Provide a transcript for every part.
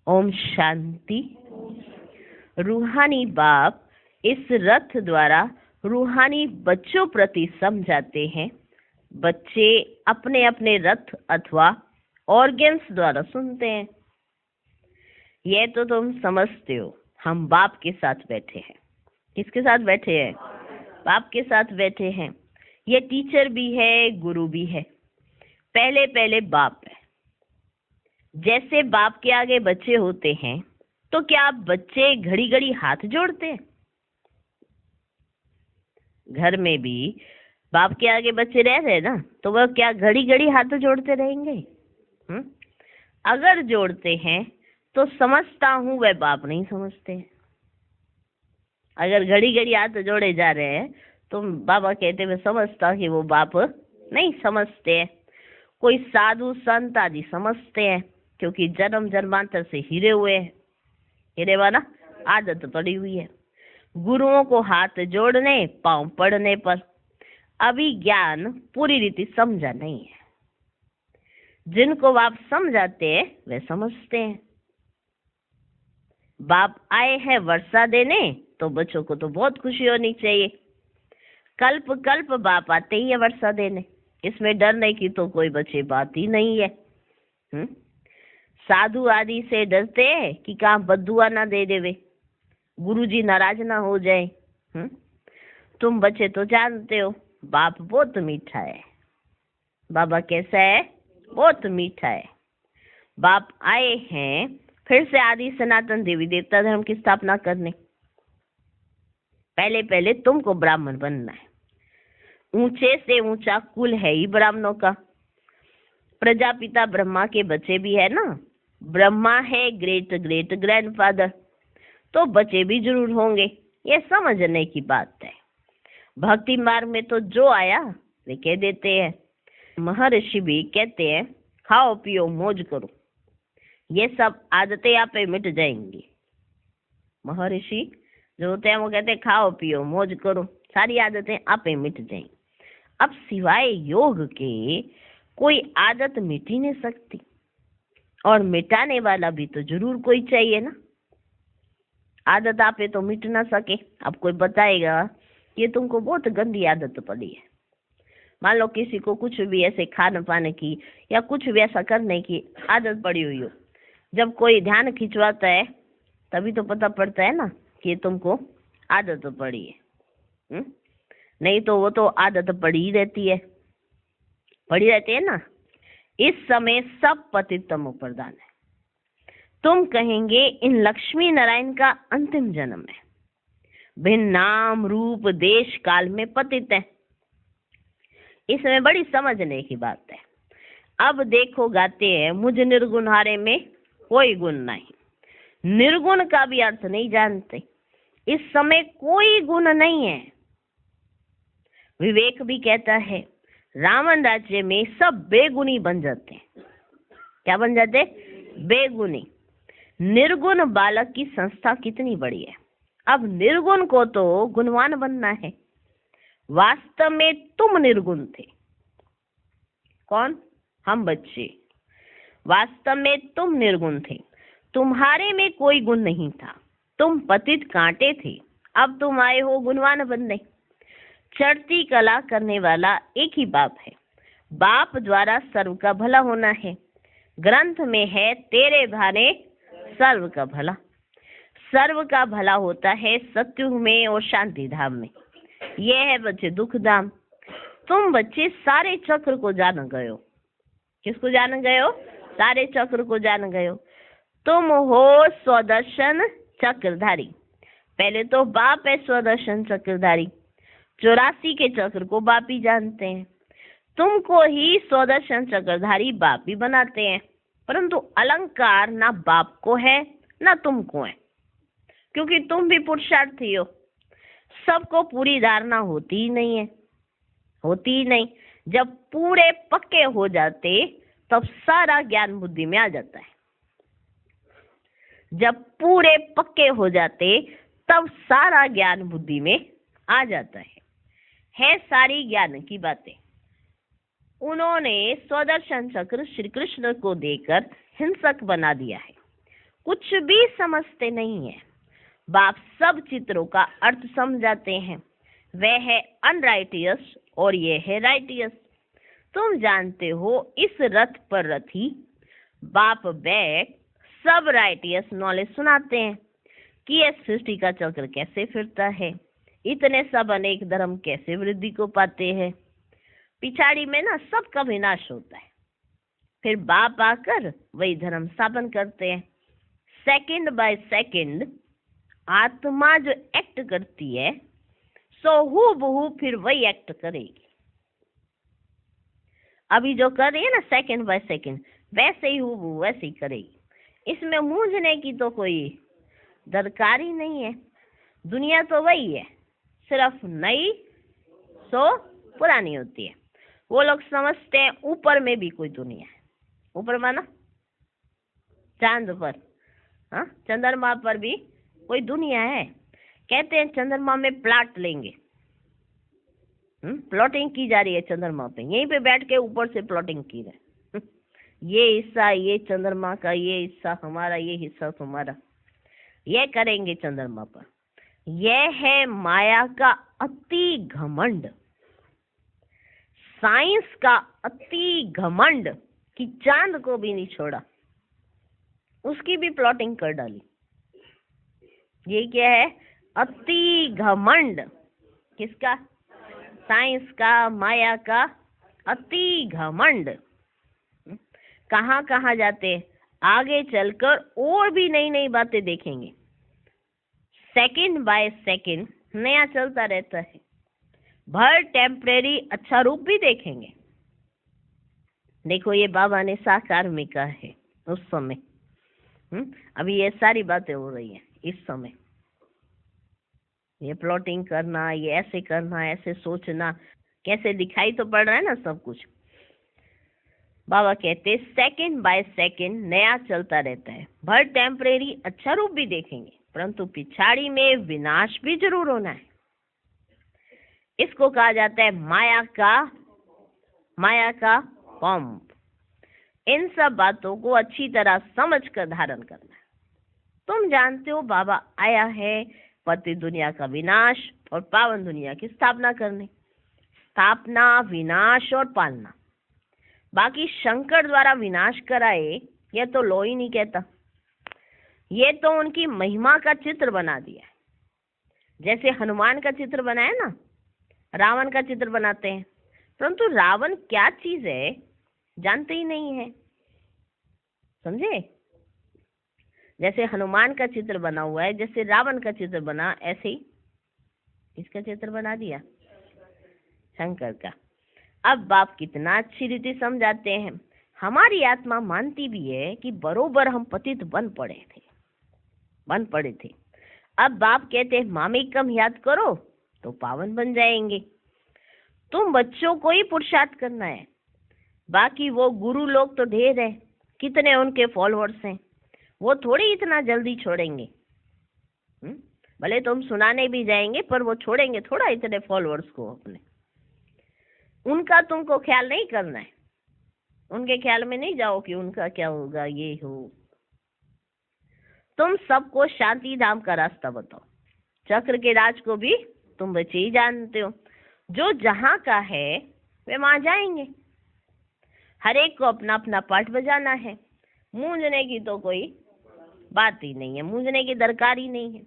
ओम शांति। रूहानी बाप इस रथ द्वारा रूहानी बच्चों प्रति समझाते हैं। बच्चे अपने अपने रथ अथवा ऑर्गन्स द्वारा सुनते हैं। यह तो तुम समझते हो। हम बाप के साथ बैठे हैं। किसके साथ बैठे हैं? बाप के साथ बैठे हैं। ये टीचर भी है, गुरु भी है। पहले पहले बाप है। जैसे बाप के आगे बच्चे होते हैं, तो क्या आप बच्चे घड़ी घड़ी हाथ जोड़ते हैं? घर में भी बाप के आगे बच्चे रह रहे ना, तो वह क्या घड़ी घड़ी हाथ जोड़ते रहेंगे? अगर जोड़ते हैं तो समझता हूं वह बाप नहीं समझते हैं। अगर घड़ी घड़ी हाथ जोड़े जा रहे हैं तो बाबा कहते मैं समझता कि वो बाप नहीं समझते हैं। कोई साधु संत आदि समझते हैं, क्योंकि जन्म जन्मांतर से हिरे हुए हैं। हिरे वाला आदत पड़ी हुई है। गुरुओं को हाथ जोड़ने, पांव पड़ने पर अभी ज्ञान पूरी रीति समझा नहीं है। जिनको आप समझाते हैं वे समझते हैं। बाप आए हैं वर्षा देने, तो बच्चों को तो बहुत खुशी होनी चाहिए। कल्प कल्प बाप आते ही है वर्षा देने। इसमें डरने की तो कोई बच्चे बात ही नहीं है। साधु आदि से डरते हैं कि कहाँ बद्दुआ ना दे देवे, गुरुजी नाराज ना हो जाए। तुम बच्चे तो जानते हो बाप बहुत मीठा है। बाबा कैसा है? बहुत मीठा है। बाप आए हैं फिर से आदि सनातन देवी देवता धर्म की स्थापना करने। पहले पहले तुमको ब्राह्मण बनना है। ऊंचे से ऊंचा कुल है ही ब्राह्मणों का। प्रजापिता ब्रह्मा के बच्चे भी है ना। ब्रह्मा है ग्रेट ग्रेट ग्रैंडफादर, तो बच्चे भी जरूर होंगे। ये समझने की बात है। भक्ति मार्ग में तो जो आया वे कह देते हैं। महर्षि भी कहते हैं खाओ पियो मौज करो। ये सब आदतें आप पे मिट जाएंगी। महर्षि जो होते हैं वो कहते हैं खाओ पियो मौज करो, सारी आदतें आप पे मिट जाएंगी। अब सिवाय योग के कोई आदत मिट ही नहीं सकती, और मिटाने वाला भी तो जरूर कोई चाहिए ना। आदत आप पे तो मिट ना सके। अब कोई बताएगा ये तुमको बहुत गंदी आदत पड़ी है। मान लो किसी को कुछ भी ऐसे खाने पाने की या कुछ भी ऐसा करने की आदत पड़ी हुई हो, जब कोई ध्यान खिंचवाता है तभी तो पता पड़ता है ना कि तुमको आदत पड़ी है। नहीं तो वो तो आदत पड़ी ही रहती है, पड़ी रहती है ना। इस समय सब पतित तमो प्रधान है। तुम कहेंगे इन लक्ष्मी नारायण का अंतिम जन्म है। भिन्न नाम रूप देश काल में पतित है। इसमें बड़ी समझने की बात है। अब देखो गाते हैं मुझ निर्गुण हारे में कोई गुण नहीं। निर्गुण का भी अर्थ नहीं जानते। इस समय कोई गुण नहीं है। विवेक भी कहता है रावण राज्य में सब बेगुनी बन जाते हैं। क्या बन जाते? बेगुनी। निर्गुण बालक की संस्था कितनी बड़ी है। अब निर्गुण को तो गुणवान बनना है। वास्तव में तुम निर्गुण थे। कौन? हम बच्चे। वास्तव में तुम निर्गुण थे। तुम्हारे में कोई गुण नहीं था। तुम पतित कांटे थे। अब तुम आए हो गुणवान बनने। चढ़ती कला करने वाला एक ही बाप है। बाप द्वारा सर्व का भला होना है। ग्रंथ में है तेरे भाने सर्व का भला। सर्व का भला होता है सत्युग में और शांति धाम में। यह है बच्चे दुख धाम। तुम बच्चे सारे चक्र को जान गए हो। किसको जान गए हो? सारे चक्र को जान गए हो। तुम हो स्वदर्शन चक्रधारी। पहले तो बाप है स्वदर्शन चक्रधारी। 84 के चक्र को बाप ही जानते हैं। तुमको ही स्वदर्शन चक्रधारी बाप ही बनाते हैं, परंतु अलंकार ना बाप को है ना तुमको है, क्योंकि तुम भी पुरुषार्थी हो। सबको पूरी धारणा होती ही नहीं है। होती ही नहीं। जब पूरे पक्के हो जाते तब सारा ज्ञान बुद्धि में आ जाता है। जब पूरे पक्के हो जाते तब सारा ज्ञान बुद्धि में आ जाता है सारी ज्ञान की बातें। उन्होंने स्वदर्शन चक्र श्री कृष्ण को देकर हिंसक बना दिया है। कुछ भी समझते नहीं है। बाप सब चित्रों का अर्थ समझाते हैं। वह है अनराइटियस और ये है राइटियस। तुम जानते हो इस रथ पर रथी बाप बैठ सब राइटियस नॉलेज सुनाते हैं कि यह सृष्टि का चक्र कैसे फिरता है, इतने सब अनेक धर्म कैसे वृद्धि को पाते हैं। पिछाड़ी में ना सबका विनाश होता है, फिर बाप आकर वही धर्म स्थापन करते हैं। सेकंड बाय सेकंड आत्मा जो एक्ट करती है सो हूबहू फिर वही एक्ट करेगी। अभी जो कर रही है ना सेकंड बाय सेकंड, वैसे ही हूबहू वैसे ही करेगी। इसमें मूंझने की तो कोई दरकार ही नहीं है। दुनिया तो वही है, सिर्फ नई सो पुरानी होती है। वो लोग समझते हैं ऊपर में भी कोई दुनिया है। ऊपर माना चांद पर, हाँ, चंद्रमा पर भी कोई दुनिया है। कहते हैं चंद्रमा में प्लाट लेंगे, प्लॉटिंग की जा रही है चंद्रमा पे, यहीं पे बैठ के ऊपर से प्लॉटिंग की रहे। ये हिस्सा ये चंद्रमा का, ये हिस्सा हमारा, ये हिस्सा तुम्हारा, ये करेंगे चंद्रमा पर। यह है माया का अति घमंड, साइंस का अति घमंड कि चांद को भी नहीं छोड़ा, उसकी भी प्लॉटिंग कर डाली। ये क्या है? अति घमंड। किसका? साइंस का, माया का अति घमंड। कहाँ कहाँ जाते, आगे चलकर और भी नई नई बातें देखेंगे। सेकंड बाय सेकंड नया चलता रहता है। भर टेम्परेरी अच्छा रूप भी देखेंगे। देखो ये बाबा ने साकार में कहा है उस समय। अभी ये सारी बातें हो रही है इस समय। ये प्लॉटिंग करना, ये ऐसे करना, ऐसे सोचना, कैसे दिखाई तो पड़ रहा है ना सब कुछ। बाबा कहते सेकंड बाय सेकंड नया चलता रहता है। भर टेम्परेरी अच्छा रूप भी देखेंगे, परंतु पिछाड़ी में विनाश भी जरूर होना है। इसको कहा जाता है माया का पंप। इन सब बातों को अच्छी तरह समझ कर धारण करना है। तुम जानते हो बाबा आया है पति दुनिया का विनाश और पावन दुनिया की स्थापना करने। स्थापना, विनाश और पालना। बाकी शंकर द्वारा विनाश कराए यह तो लो ही नहीं कहता। ये तो उनकी महिमा का चित्र बना दिया है। जैसे हनुमान का चित्र बनाया ना, रावण का चित्र बनाते हैं, परंतु रावण क्या चीज है जानते ही नहीं है। समझे? जैसे हनुमान का चित्र बना हुआ है, जैसे रावण का चित्र बना, ऐसे ही इसका चित्र बना दिया शंकर का। अब बाप कितना अच्छी रीति समझाते हैं। हमारी आत्मा मानती भी है कि बरोबर हम पतित बन पड़े थे। अब बाप कहते हैं मामेकम याद करो तो पावन बन जाएंगे। तुम बच्चों को ही पुरुषार्थ करना है। बाकी वो गुरु लोग तो ढेर है, कितने उनके फॉलोअर्स हैं, वो थोड़ी इतना जल्दी छोड़ेंगे। भले तुम सुनाने भी जाएंगे पर वो छोड़ेंगे थोड़ा इतने फॉलोअर्स को अपने। उनका तुमको ख्याल नहीं करना है। उनके ख्याल में नहीं जाओ कि उनका क्या होगा, ये हो। तुम सबको शांति धाम का रास्ता बताओ। चक्र के राज को भी तुम बच्चे ही जानते हो। जो जहां का है वे वहां जाएंगे। हर एक को अपना अपना पाठ बजाना है। मूंझने की तो कोई बात ही नहीं है, मूंझने की दरकार ही नहीं है।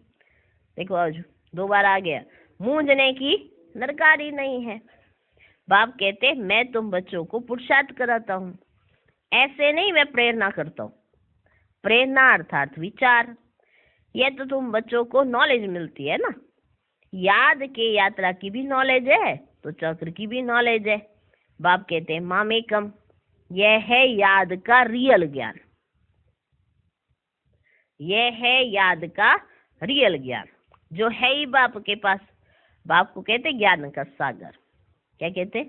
देखो आज 2 बार आ गया, मूंझने की दरकार ही नहीं है। बाप कहते मैं तुम बच्चों को पुरुषार्थ कराता हूँ, ऐसे नहीं मैं प्रेरणा करता हूँ। प्रेरणा अर्थात विचार। यह तो तुम बच्चों को नॉलेज मिलती है ना। याद के यात्रा की भी नॉलेज है तो चक्र की भी नॉलेज है। बाप कहते हैं मामेकम, यह है याद का रियल ज्ञान। यह है याद का रियल ज्ञान जो है ही बाप के पास। बाप को कहते ज्ञान का सागर। क्या कहते?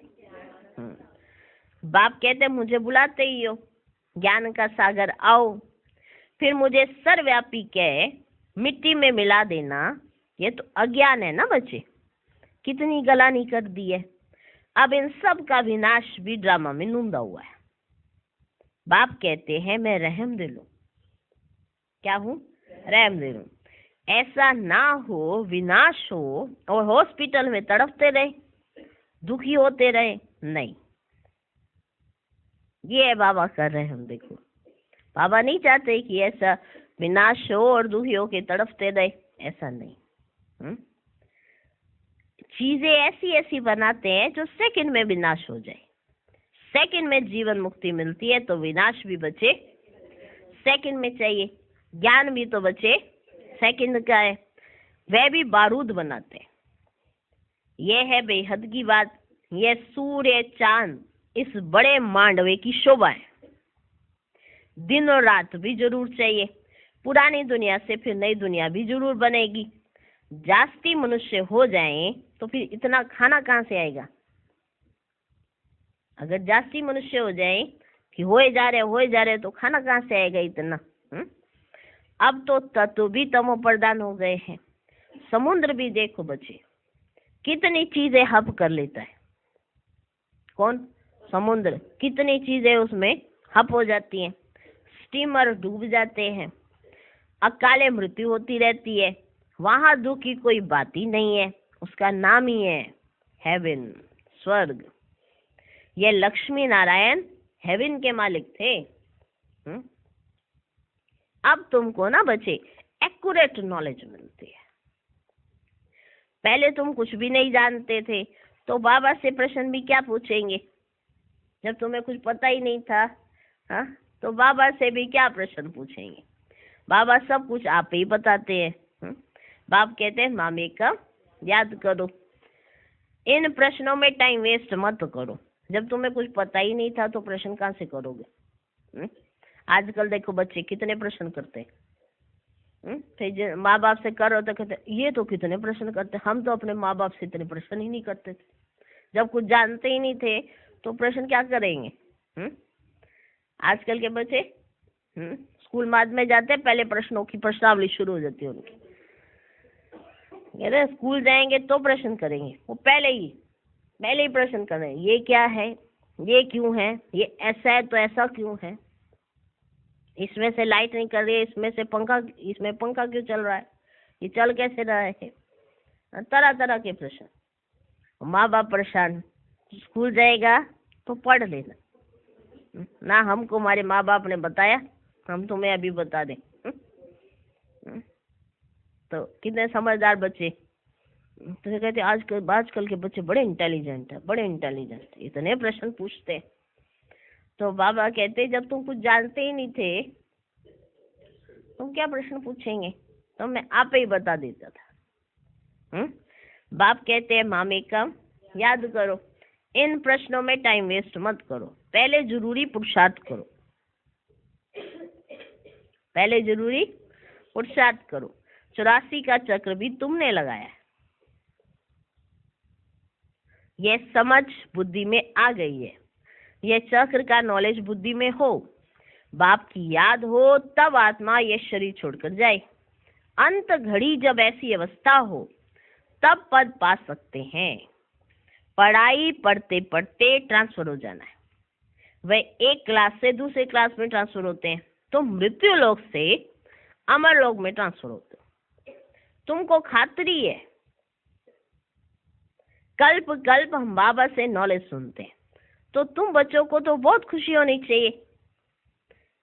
बाप कहते मुझे बुलाते ही हो, ज्ञान का सागर आओ। फिर मुझे सर्वव्यापी कह मिट्टी में मिला देना, ये तो अज्ञान है ना बच्चे। कितनी गलानी कर दी है। अब इन सब का विनाश भी ड्रामा में नूंदा हुआ है। बाप कहते हैं मैं रहम दिल हूं। क्या हूँ? रामदेव हूँ। ऐसा ना हो, विनाश हो और हॉस्पिटल में तड़पते रहे, दुखी होते रहे, नहीं। ये बाबा कर रहे हैं हम, देखो बाबा नहीं चाहते कि ऐसा विनाश हो और दुखी हो के तड़पते रहे, ऐसा नहीं। चीजें ऐसी ऐसी बनाते हैं जो सेकंड में विनाश हो जाए। सेकंड में जीवन मुक्ति मिलती है तो विनाश भी बचे, सेकंड में चाहिए। ज्ञान भी तो बचे, सेकंड का है। वह भी बारूद बनाते हैं। यह है बेहद की बात। यह सूर्य चांद इस बड़े मांडवे की शोभा है। दिन और रात भी जरूर चाहिए। पुरानी दुनिया से फिर नई दुनिया भी जरूर बनेगी। जास्ती मनुष्य हो जाएं तो फिर इतना खाना कहाँ से आएगा? अगर जास्ती मनुष्य हो जाए कि होए जा रहे तो खाना कहाँ से आएगा इतना? अब तो तत्व भी तमो प्रधान हो गए हैं। समुद्र भी देखो बच्चे, कितनी चीजें हब कर लेता है। कौन? समुद्र। कितनी चीजें उसमें हब हो जाती हैं। स्टीमर डूब जाते हैं, अकाले मृत्यु होती रहती है। वहां दुख की कोई बात ही नहीं है, उसका नाम ही है हेवन, स्वर्ग। ये लक्ष्मी नारायण हेवन के मालिक थे। अब तुमको ना बच्चे एक्यूरेट नॉलेज मिलती है। पहले तुम कुछ भी नहीं जानते थे तो बाबा से प्रश्न भी क्या पूछेंगे? जब तुम्हें कुछ पता ही नहीं था, हाँ, तो बाबा से भी क्या प्रश्न पूछेंगे? बाबा सब कुछ आप ही बताते हैं। बाप कहते हैं मामे का याद करो, इन प्रश्नों में टाइम वेस्ट मत करो। जब तुम्हें कुछ पता ही नहीं था तो प्रश्न कहाँ से करोगे? आजकल देखो बच्चे कितने प्रश्न करते हैं। फिर माँ बाप से करो तो कहते ये तो कितने प्रश्न करते। हम तो अपने माँ बाप से इतने प्रश्न ही नहीं करते थे। जब कुछ जानते ही नहीं थे तो प्रश्न क्या करेंगे? आजकल के बच्चे स्कूल माद में जाते हैं, पहले प्रश्नों की प्रश्नावली शुरू हो जाती है उनकी। कहते स्कूल जाएंगे तो प्रश्न करेंगे, वो पहले ही प्रश्न कर रहे हैं। ये क्या है, ये क्यों है, ये ऐसा है तो ऐसा क्यों है, इसमें से लाइट नहीं कर रही है, इसमें पंखा क्यों चल रहा है, ये चल कैसे रहा है? तरह तरह के प्रश्न। माँ बाप परेशान। स्कूल जाएगा तो पढ़ लेना ना, हमको हमारे माँ बाप ने बताया, हम तुम्हें अभी बता दें। तो कितने समझदार बच्चे। तो कहते आजकल के बच्चे बड़े इंटेलिजेंट है, इतने प्रश्न पूछते। तो बाबा कहते जब तुम कुछ जानते ही नहीं थे तुम क्या प्रश्न पूछेंगे? तो मैं आप ही बता देता था। बाप कहते हैं मामे का याद करो, इन प्रश्नों में टाइम वेस्ट मत करो, पहले जरूरी पुरुषार्थ करो। 84 का चक्र भी तुमने लगाया है। यह समझ बुद्धि में आ गई है। यह चक्र का नॉलेज बुद्धि में हो, बाप की याद हो, तब आत्मा यह शरीर छोड़कर जाए। अंत घड़ी जब ऐसी अवस्था हो तब पद पा सकते हैं। पढ़ाई पढ़ते पढ़ते ट्रांसफर हो जाना है। वह एक क्लास से दूसरे क्लास में ट्रांसफर होते हैं तो मृत्यु लोक से अमर लोक में ट्रांसफर होते हैं। तुमको खातरी है, कल्प कल्प हम बाबा से नॉलेज सुनते हैं, तो तुम बच्चों को तो बहुत खुशी होनी चाहिए।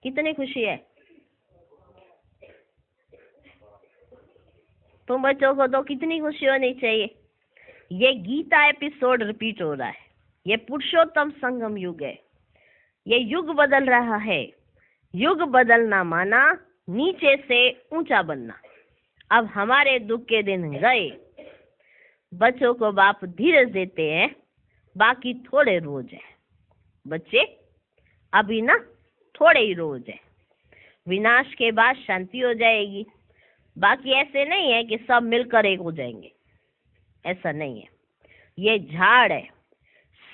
कितनी खुशी है? तुम बच्चों को तो कितनी खुशी होनी चाहिए। ये गीता एपिसोड रिपीट हो रहा है। ये पुरुषोत्तम संगम युग है। ये युग बदल रहा है। युग बदलना माना नीचे से ऊंचा बनना। अब हमारे दुख के दिन गए। बच्चों को बाप धीरज देते हैं, बाकी थोड़े रोज है। बच्चे अभी ना थोड़े ही रोज है, विनाश के बाद शांति हो जाएगी। बाकी ऐसे नहीं है कि सब मिलकर एक हो जाएंगे, ऐसा नहीं है। ये झाड़ है,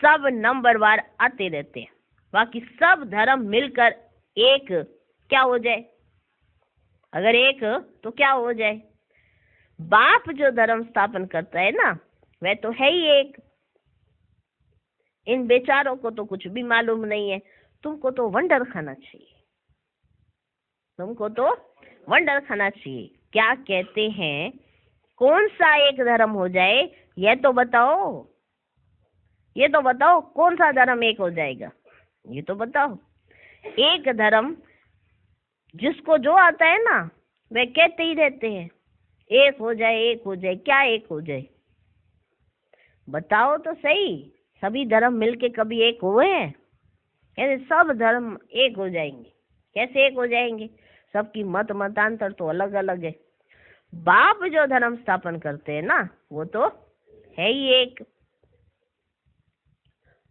सब नंबरवार आते रहते हैं। बाकी सब धर्म मिलकर एक क्या हो जाए? अगर एक तो क्या हो जाए? बाप जो धर्म स्थापन करता है ना, वह तो है ही एक। इन बेचारों को तो कुछ भी मालूम नहीं है। तुमको तो वंडर खाना चाहिए। तुमको तो वंडर खाना चाहिए। क्या कहते हैं, कौन सा एक धर्म हो जाए, ये तो बताओ, ये तो बताओ कौन सा धर्म एक हो जाएगा, ये तो बताओ। एक धर्म जिसको जो आता है ना वे कहते ही रहते हैं एक हो जाए, एक हो जाए। क्या एक हो जाए, बताओ तो सही। सभी धर्म मिलके कभी एक हुए हैं? कहते सब धर्म एक हो जाएंगे। कैसे एक हो जाएंगे? सबकी मतांतर तो अलग अलग है। बाप जो धर्म स्थापन करते हैं ना वो तो है ही एक।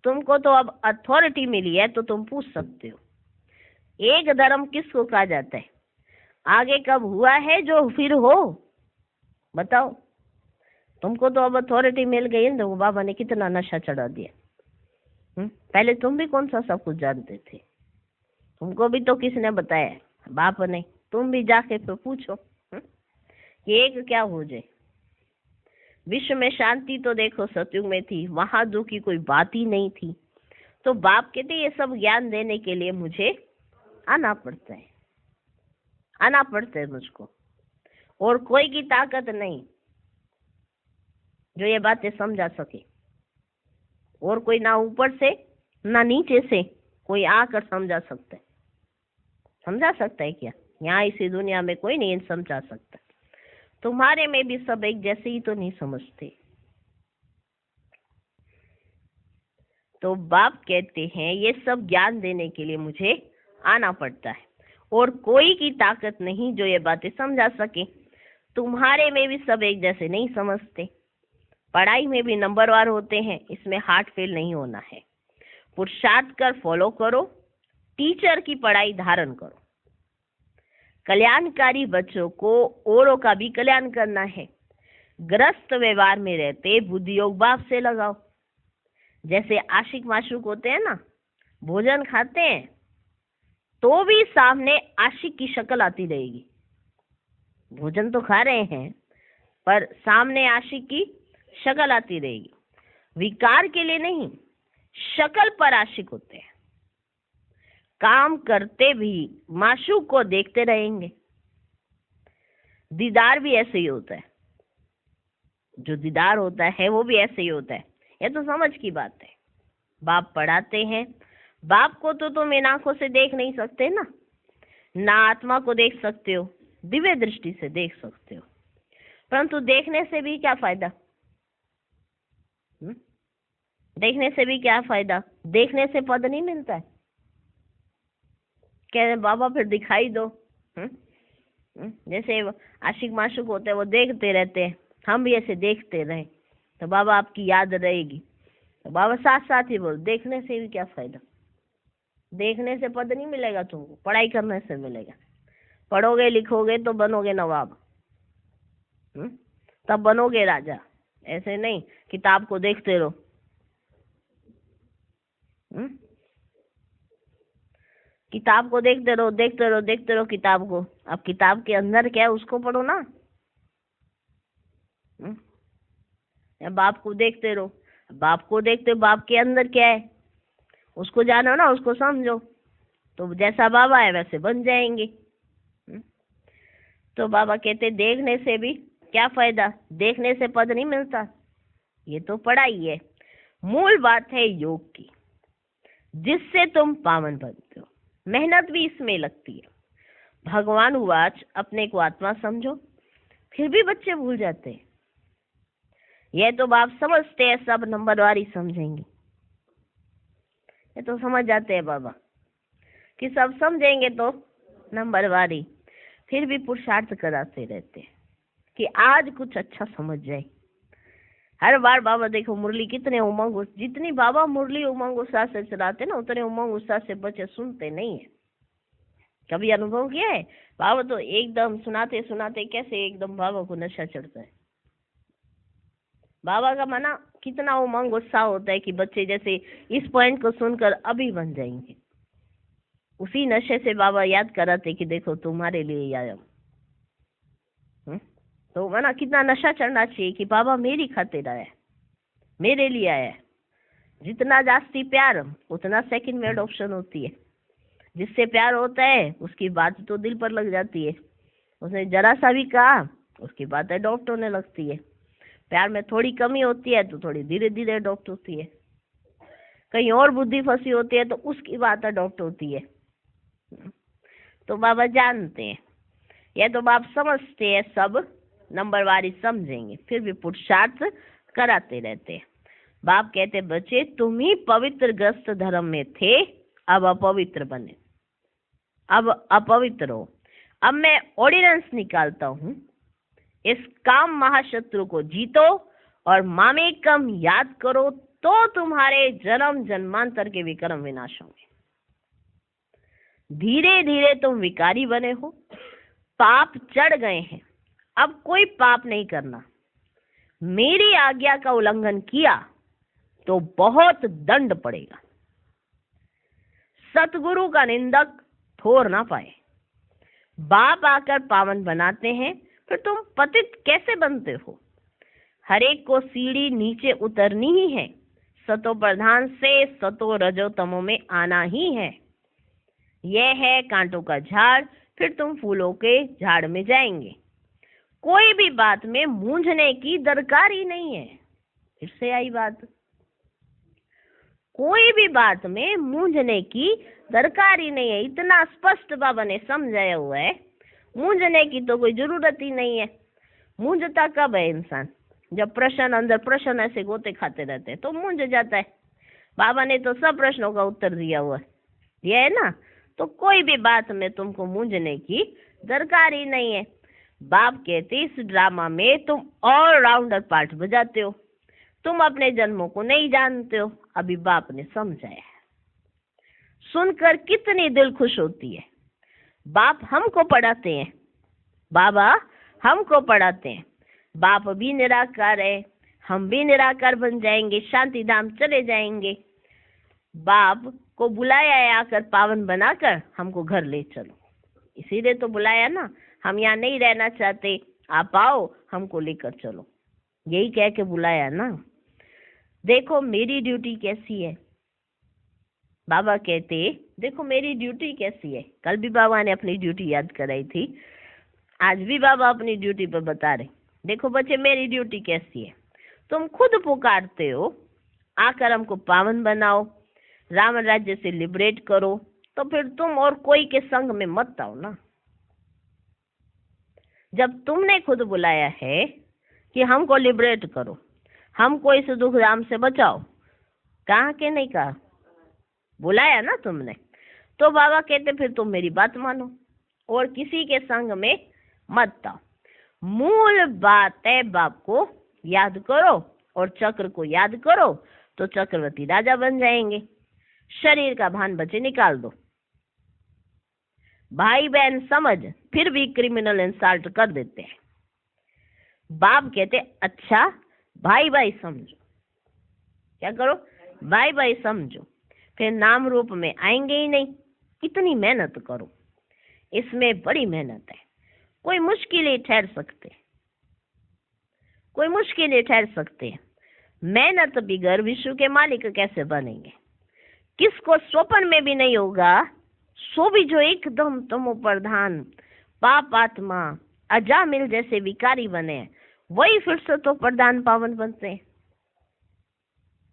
तुमको तो अब अथॉरिटी मिली है तो तुम पूछ सकते हो एक धर्म किसको कहा जाता है, आगे कब हुआ है जो फिर हो, बताओ। तुमको तो अब अथॉरिटी मिल गई है, बाबा ने कितना नशा चढ़ा दिया। पहले तुम भी कौन सा सब कुछ जानते थे? तुमको भी तो किसने बताया? बाप ने। तुम भी जाके फिर पूछो कि एक क्या हो जाए। विश्व में शांति तो देखो सतयुग में थी, वहां जो की कोई बात ही नहीं थी। तो बाप कहते ये सब ज्ञान देने के लिए मुझे आना पड़ता है, आना पड़ता है मुझको, और कोई की ताकत नहीं जो ये बातें समझा सके। और कोई ना ऊपर से ना नीचे से कोई आकर समझा सकता है। समझा सकता है क्या? यहाँ इसी दुनिया में कोई नहीं समझा सकता। तुम्हारे में भी सब एक जैसे ही तो नहीं समझते। तो बाप कहते हैं ये सब ज्ञान देने के लिए मुझे आना पड़ता है, और कोई की ताकत नहीं जो ये बातें समझा सके। तुम्हारे में भी सब एक जैसे नहीं समझते। पढ़ाई में भी नंबरवार होते हैं, इसमें हार्ट फेल नहीं होना है। पुरुषार्थ कर फॉलो करो, टीचर की पढ़ाई धारण करो। कल्याणकारी बच्चों को औरों का भी कल्याण करना है। ग्रस्त व्यवहार में रहते बुद्धि योग बाप से लगाओ। जैसे आशिक माशूक होते हैं ना, भोजन खाते हैं तो भी सामने आशिक की शक्ल आती रहेगी। भोजन तो खा रहे हैं पर सामने आशिक की शक्ल आती रहेगी। विकार के लिए नहीं, शक्ल पर आशिक होते हैं। काम करते भी माशूक को देखते रहेंगे। दीदार भी ऐसे ही होता है, जो दीदार होता है वो भी ऐसे ही होता है। ये तो समझ की बात है। बाप पढ़ाते हैं, बाप को तो तुम इन आंखों से देख नहीं सकते ना, ना आत्मा को देख सकते हो, दिव्य दृष्टि से देख सकते हो, परंतु देखने से भी क्या फायदा? देखने से भी क्या फायदा? देखने से पद नहीं मिलता है। कह रहे बाबा फिर दिखाई दो। जैसे आशिक माशूक होते हैं वो देखते रहते हैं, हम भी ऐसे देखते रहे तो बाबा आपकी याद रहेगी। तो बाबा साथ साथ ही बोल, देखने से भी क्या फायदा? देखने से पद नहीं मिलेगा तुमको, पढ़ाई करने से मिलेगा। पढ़ोगे लिखोगे तो बनोगे नवाब, तब बनोगे राजा। ऐसे नहीं किताब को देखते रहो। किताब को देखते रहो, देखते रहो, देखते रहो किताब को। अब किताब के अंदर क्या है उसको पढ़ो ना। या बाप को देखते रहो, बाप को देखते हो, बाप के अंदर क्या है उसको जानो ना, उसको समझो, तो जैसा बाबा है वैसे बन जाएंगे। तो बाबा कहते देखने से भी क्या फायदा? देखने से पद नहीं मिलता, ये तो पढ़ाई है। मूल बात है योग की, जिससे तुम पावन बनते हो। मेहनत भी इसमें लगती है। भगवान उवाच, अपने को आत्मा समझो। फिर भी बच्चे भूल जाते हैं। यह तो बाप समझते हैं, सब नंबरवारी समझेंगे। ये तो समझ जाते हैं बाबा कि सब समझेंगे तो नंबरवारी, फिर भी पुरुषार्थ कराते रहते हैं कि आज कुछ अच्छा समझ जाए। हर बार बाबा देखो मुरली कितने उमंग, जितनी बाबा मुरली उमंग उत्साह से चलाते ना उतने उमंग उत्साह से बच्चे सुनते नहीं है। कभी अनुभव किया है? बाबा तो एकदम सुनाते सुनाते कैसे एकदम बाबा को नशा चढ़ता है। बाबा का मना कितना उमंग उत्साह होता है कि बच्चे जैसे इस पॉइंट को सुनकर अभी बन जाएंगे। उसी नशे से बाबा याद कराते कि देखो तुम्हारे लिए आया हूं। तो मना कितना नशा चढ़ना चाहिए कि बाबा मेरी खातिर आया है, मेरे लिए आया है। जितना जास्ती प्यार उतना सेकंड वर्ड ऑप्शन होती है। जिससे प्यार होता है उसकी बात तो दिल पर लग जाती है। उसने जरा सा भी कहा उसकी बात अडॉप्ट होने लगती है। प्यार में थोड़ी कमी होती है तो थोड़ी धीरे धीरे अडॉप्ट होती है। कहीं और बुद्धि फंसी होती है तो उसकी बात अडॉप्ट होती है। तो बाबा जानते हैं, यह तो बाप समझते हैं, सब नंबरवारी समझेंगे, फिर भी पुरुषार्थ कराते रहते हैं। बाप कहते बच्चे तुम ही पवित्र ग्रस्त धर्म में थे, अब अपवित्र बने, अब अपवित्र हो। अब मैं ऑर्डिनेंस निकालता हूँ, इस काम महाशत्रु को जीतो और मामेकम याद करो तो तुम्हारे जन्म जन्मांतर के विक्रम विनाश होंगे। धीरे धीरे तुम विकारी बने हो, पाप चढ़ गए हैं, अब कोई पाप नहीं करना। मेरी आज्ञा का उल्लंघन किया तो बहुत दंड पड़ेगा। सतगुरु का निंदक ठोर ना पाए। बाप आकर पावन बनाते हैं, फिर तुम पतित कैसे बनते हो? हरेक को सीढ़ी नीचे उतरनी ही है। सतो प्रधान से सतो रजो तमो में आना ही है। यह है कांटों का झाड़, फिर तुम फूलों के झाड़ में जाएंगे। कोई भी बात में मूंझने की दरकार ही नहीं है। फिर से आई बात, कोई भी बात में मूंझने की दरकार ही नहीं है। इतना स्पष्ट बाबा ने समझाया हुआ है, मूंझने की तो कोई जरूरत ही नहीं है। मूंझता कब है इंसान? जब प्रश्न अंदर प्रश्न ऐसे गोते खाते रहते हैं तो मूंझ जाता है। बाबा ने तो सब प्रश्नों का उत्तर दिया हुआ है, दिया है ना। तो कोई भी बात में तुमको मूंझने की दरकार ही नहीं है। बाप कहते इस ड्रामा में तुम ऑलराउंडर पार्ट बजाते हो, तुम अपने जन्मों को नहीं जानते हो। अभी बाप ने समझाया है, सुनकर कितनी दिल खुश होती है। बाप हमको पढ़ाते हैं, बाबा हमको पढ़ाते हैं। बाप भी निराकार है, हम भी निराकार बन जाएंगे, शांति धाम चले जाएंगे। बाप को बुलाया है आकर पावन बनाकर हमको घर ले चलो, इसीलिए तो बुलाया ना। हम यहाँ नहीं रहना चाहते, आप आओ हमको लेकर चलो, यही कह के बुलाया ना। देखो मेरी ड्यूटी कैसी है। बाबा कहते देखो मेरी ड्यूटी कैसी है। कल भी बाबा ने अपनी ड्यूटी याद कराई थी, आज भी बाबा अपनी ड्यूटी पर बता रहे। देखो बच्चे मेरी ड्यूटी कैसी है। तुम खुद पुकारते हो आकर हमको पावन बनाओ, राम राज्य से लिबरेट करो, तो फिर तुम और कोई के संग में मत आओ ना। जब तुमने खुद बुलाया है कि हमको लिबरेट करो, हमको इस दुख धाम से बचाओ, कहाँ के नहीं कहा, बुलाया ना तुमने। तो बाबा कहते फिर तुम मेरी बात मानो और किसी के संग में मत आओ। मूल बात है, बाप को याद करो और चक्र को याद करो तो चक्रवर्ती राजा बन जाएंगे। शरीर का भान बचे निकाल दो। भाई बहन समझ फिर भी क्रिमिनल इंसल्ट कर देते हैं। बाप कहते अच्छा भाई भाई समझो, क्या करो, भाई भाई समझो, फिर नाम रूप में आएंगे ही नहीं। इतनी मेहनत करो, इसमें बड़ी मेहनत है। कोई मुश्किलें ठहर सकते, कोई मुश्किलें ठहर सकते हैं। मेहनत बिगर विश्व के मालिक कैसे बनेंगे? किसको स्वप्न में भी नहीं होगा, सो भी जो एकदम तमो प्रधान पाप आत्मा अजामिल जैसे विकारी बने, वही फिर से तो प्रधान पावन बनते हैं।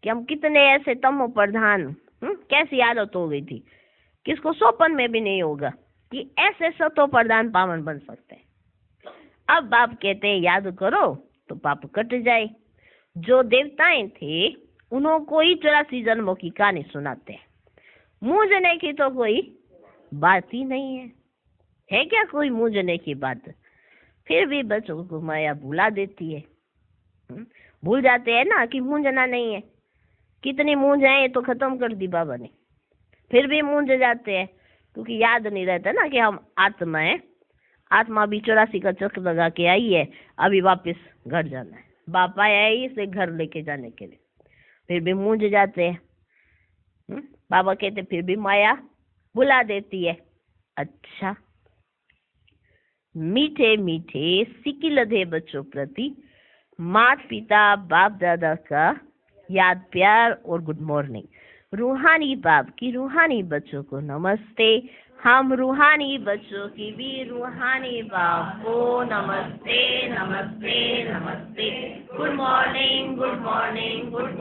कि हम कितने ऐसे तमो प्रधान, कैसी हालत हो गई थी, किसको स्वप्न में भी नहीं होगा कि ऐसे सतो प्रधान पावन बन सकते हैं। अब बाप कहते हैं याद करो तो पाप कट जाए। जो देवताएं थे उनको ही 84 जन्मों की कहानी सुनाते हैं। मूंझने की तो कोई बात ही नहीं है क्या कोई मूंझने की बात? फिर भी बच्चों को माया भुला देती है। भूल जाते हैं ना कि मूंझना नहीं है। कितनी मूंझ है तो खत्म कर दी बाबा ने, फिर भी मूंझ जाते हैं क्योंकि याद नहीं रहता ना कि हम आत्मा है। आत्मा भी 84 का चक्र लगा के आई है, अभी वापस घर जाना है। बाप आया है इसे घर लेके जाने के लिए, फिर भी मूंझ जाते हैं। बाबा कहते फिर भी माया बुला देती है। अच्छा, मीठे मीठे सिकिलधे बच्चों प्रति माता पिता बाप दादा का याद प्यार और गुड मॉर्निंग। रूहानी बाप की रूहानी बच्चों को नमस्ते। हम रूहानी बच्चों की भी रूहानी बाप को नमस्ते नमस्ते नमस्ते। Good morning good morning good